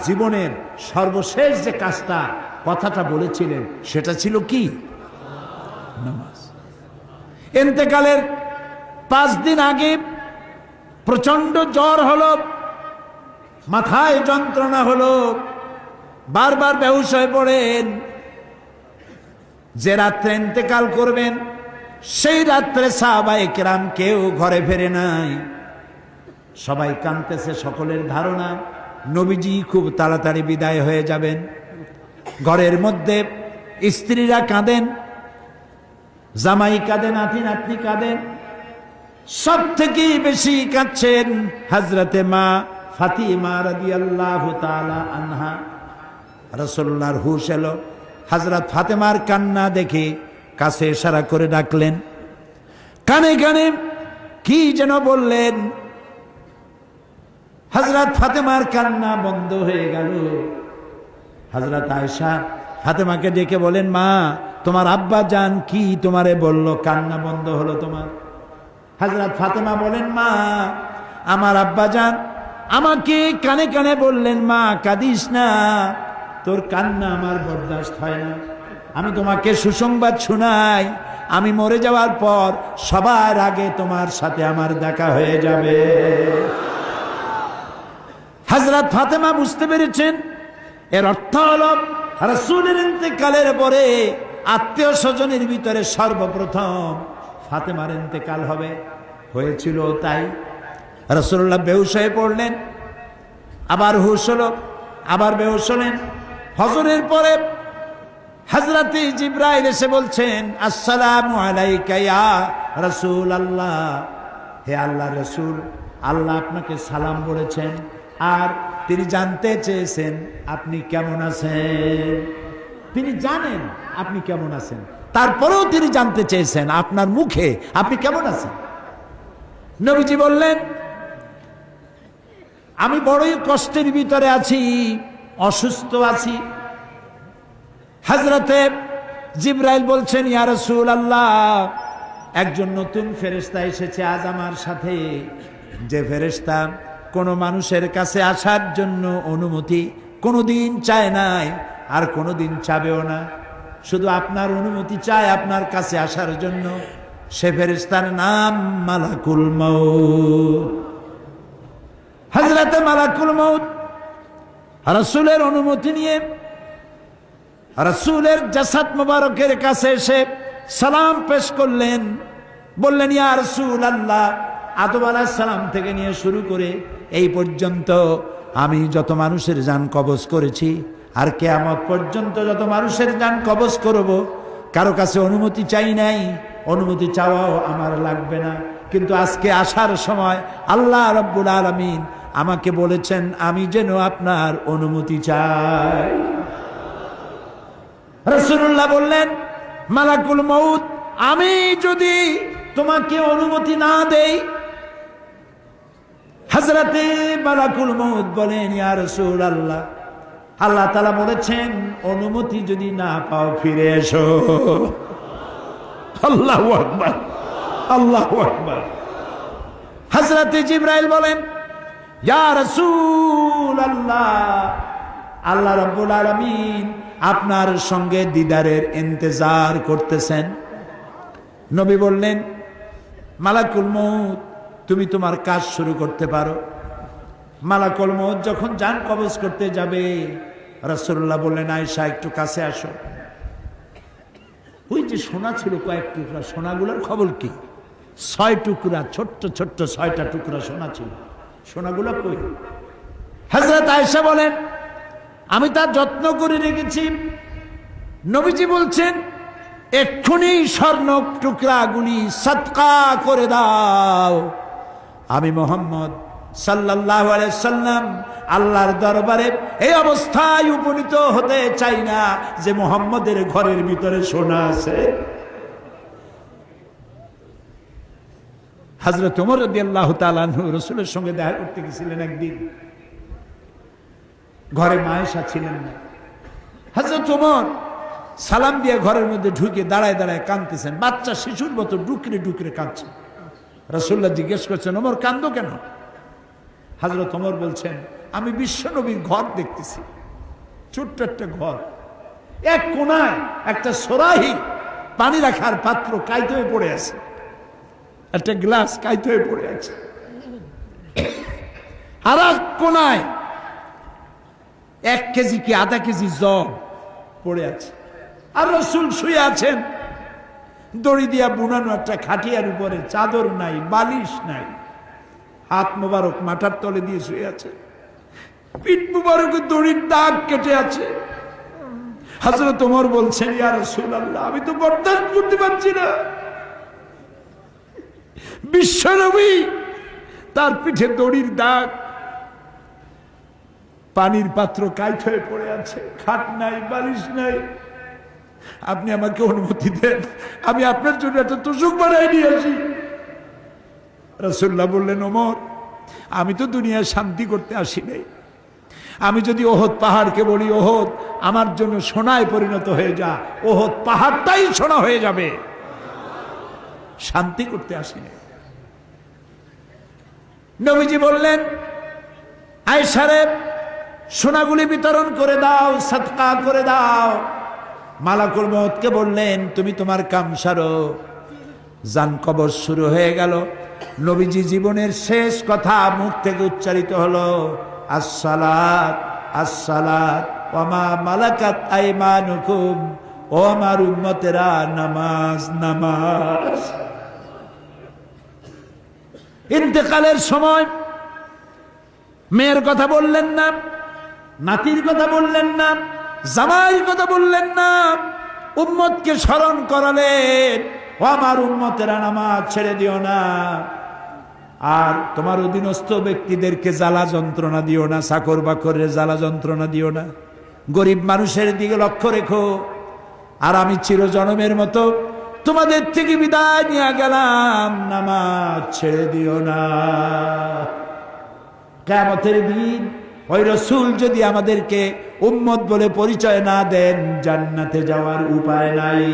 জীবনের সর্বশেষ যে কাজটা কথাটা বলেছিলেন সেটা ছিল কি? নামাজ। ইন্তেকালের 5 দিন আগে প্রচন্ড জ্বর হলো, মাথায় যন্ত্রণা হলো, বারবার বেহুশ হয়ে পড়েন। যে রাত্রে ইন্তেকাল করবেন সেই রাত্রে সাহাবায়ে কেরাম কেউ ঘরে ফেরে নাই, সবাই কাঁদতেছে। সকলের ধারণা নবীজি খুব তাড়াতাড়ি বিদায় হয়ে যাবেন। ঘরের মধ্যে স্ত্রীরা কাঁদেন, জামাই কাঁদেন, নাতি নাতনি কাঁদেন। সব থেকে বেশি কাঁদছেন হযরতে মা ফাতিমা রাদিয়াল্লাহু তাআলা আনহা। রাসূলুল্লাহর হুশ এলো, হযরত ফাতেমার কান্না দেখে কাছে ইশারা করে ডাকলেন, কানে কানে কি যেন বললেন। হযরত ফাতেমার কান্না বন্ধ হয়ে গেল। হযরত আয়েশা ফাতেমাকে ডেকে বলেন, মা তোমার আব্বা জান কি তোমারে বলল, কান্না বন্ধ হলো তোমার? হযরত ফাতেমা বলেন, মা আমার আব্বা জান আমাকে কানে কানে বললেন, মা কাঁদিস না, তোর কান্না আমার বরদাস্ত হয় না। আমি তোমাকে সুসংবাদ শোনাই, আমি মরে যাওয়ার পর সবার আগে তোমার সাথে আমার দেখা হয়ে যাবে। হযরত ফাতেমা বুঝতে পেরেছেন এর অর্থ হলো রাসূলের ইন্তেকালের পরে আত্মীয় স্বজনের ভিতরে সর্বপ্রথম ফাতেমার ইন্তেকাল হবে। হয়েছিল তাই। রাসূলুল্লাহ বেহুশ হয়ে পড়লেন, আবার হুশ হলো, আবার বেহুশ হলেন। ফজরের পরে হযরতে জিবরাইল এসে বলছেন, আসসালামু আলাইকা ইয়া রাসূলুল্লাহ, হে আল্লাহর রাসূল, আল্লাহ আপনাকে সালাম বলেছেন আর তিনি জানতে চেয়েছেন আপনি কেমন আছেন। তিনি জানেন আপনি কেমন আছেন, তারপরেও তিনি জানতে চেয়েছেন আপনার মুখে আপনি কেমন আছেন। নবীজি বললেন, আমি বড়ই কষ্টের ভিতরে আছি, অসুস্থ আছি। হযরতে জিবরাইল বলছেন, ইয়া রাসূলুল্লাহ, একজন নতুন ফেরেশতা এসেছে আজ আমার সাথে, যে ফেরেশতা কোনো মানুষের কাছে আসার জন্য অনুমতি কোনোদিন চায় নাই আর কোনোদিন চাবেও না, শুধু আপনার অনুমতি চায় আপনার কাছে আসার জন্য। সে ফেরেশতার নাম মালাকুল মউত। হযরতে মালাকুল মউত রাসূলের অনুমতি নিয়ে রাসূলের জাসাদ মুবারকের কাছে এসে সালাম পেশ করলেন। বললেন, ইয়া রাসূলুল্লাহ, আদম আলাইহিস সালাম থেকে নিয়ে শুরু করে এই পর্যন্ত আমি যত মানুষের জান কবজ করেছি আর কিয়ামত পর্যন্ত যত মানুষের জান কবজ করব, কারো কাছে অনুমতি চাই নাই, অনুমতি চাওয়াও আমার লাগবে না। কিন্তু আজকে আসার সময় আল্লাহ রাব্বুল আলামিন আমাকে বলেছেন আমি যেন আপনার অনুমতি চাই। রাসূলুল্লাহ বললেন, মালাকুল মউত, আমি যদি তোমাকে অনুমতি না দেই? হযরতে মালাকুল মউত বলেন, ইয়া রাসূলুল্লাহ, আল্লাহ তাআলা বলেছেন অনুমতি যদি না পাও ফিরে এসো। আল্লাহু আকবার, আল্লাহু আকবার। হযরতে জিবরাইল বলেন, ইয়া রাসূলুল্লাহ, আল্লাহ রাব্বুল আলামিন আপনার সঙ্গে দিদারের ইন্তজার করতেছেন। নবী বললেন, মালাকুল মউত, তুমি তোমার কাজ শুরু করতে পারো। মালাকুল মউত যখন জান কবজ করতে যাবে, রাসূলুল্লাহ বললেন, আয়েশা একটু কাছে আসো। ওই যে সোনা ছিল কয়েক টুকরা, সোনাগুলোর খবর কি? 6 টুকরা, ছোট্ট ছোট্ট 6টা টুকরা সোনা ছিল, সোনাগুলো কই? হযরত আয়েশা বলেন, আমি তার যত্ন করে রেখেছি। নবীজি বলছেন, এক্ষুনি স্বর্ণ টুকরাগুলি সদকা করে দাও। আমি মুহাম্মদ সাল্লাল্লাহু আলাইহি সাল্লাম আল্লাহর দরবারে এই অবস্থায় উপনীত হতে চাই না যে মুহাম্মদের ঘরের ভিতরে সোনা আছে। হযরত ওমর রাদিয়াল্লাহু তাআলা আনহু রাসূলের সঙ্গে দেখা করতে গেছিলেন একদিন। ঘরে মা আয়েশা ছিলেন না। হযরত ওমর সালাম দিয়ে ঘরের মধ্যে ঢুকে দাঁড়ায় দাঁড়ায় কাঁদতেছেন, বাচ্চা শিশুর মতো ডুকরে ডুকরে কাঁদছেন। রাসূলুল্লাহ জিজ্ঞেস করছেন, ওমর কাঁদো কেন? হযরত ওমর বলছেন, আমি বিশ্বনবীর ঘর দেখতেছি, ছোট্ট একটা ঘর, এক কোনায় একটা সরাহি পানি রাখার পাত্র কাইতে হয়ে পড়ে আছে, একটা গ্লাস কাইতে হয়ে পড়ে আছে, আর এক কোনায় 1 কেজি কি আধা কেজি জব পড়ে আছে, আর রাসূল শুয়ে আছেন দড়ি দিয়া বুনানো একটা খাটিয়ার উপরে, চাদর নাই, বালিশ নাই, হাত মোবারক মাথার তলে দিয়ে শুয়ে আছে, পিঠ মোবারকে দড়ির দাগ কেটে আছে। হযরত ওমর বলছেন, ইয়া রাসূলুল্লাহ, আমি তো বরদাস্ত করতে পারছি না, বিশ্বনবী তার পিঠে দড়ির দাগ, পানির পাত্র কাইট হয়ে পড়ে আছে, খাট নাই, বালিশ নাই, আপনি আমাকে অনুমতি দেন, আমি আপনার জন্য একটা তোষক বানাই নিয়ে আসি। রাসূলুল্লাহ বললেন, ওমর, আমি তো দুনিয়ায় শান্তি করতে আসি নাই, আমি যদি ওহদ পাহাড়কে বলি, ওহদ আমার জন্য সোনায় পরিণত হয়ে যা, ওহদ পাহাড়টাই সোনা হয়ে যাবে, শান্তি করতে আসি নাই। নবীজি বললেন, আয়েশা রে, সোনাগুলি বিতরণ করে দাও, সাদকা করে দাও। মালাকুল মউতকে বললেন, তুমি তোমার কাম সারো। জান কবর শুরু হয়ে গেল। নবীজি জীবনের শেষ কথা মুখ থেকে উচ্চারিত হলো, আসসালাত আসসালাত ওয়া মা মালাকাত আইমানুকুম, ও আমার উম্মতেরা, নামাজ নামাজ। ইন্তেকালের সময় মেয়ের কথা বললেন না, নাতির কথা বললেন না, জামাইয়ের কথা বললেন না, উম্মতকে স্মরণ করালেন, ও আমার উম্মতেরা, নামাজ ছেড়ে দিও না, আর তোমার অধীনস্থ ব্যক্তিদেরকে জ্বালা যন্ত্রণা দিও না, চাকর বাকরের জ্বালা যন্ত্রণা দিও না, গরিব মানুষের দিকে লক্ষ্য রেখো, আর আমি চিরজনমের মতো তোমাদের থেকে বিদায় নিয়ে গেলাম, নামাজ ছেড়ে দিও না। কিয়ামতের দিন ওই রাসূল যদি আমাদেরকে উম্মত বলে পরিচয় না দেন, জান্নাতে যাওয়ার উপায় নাই।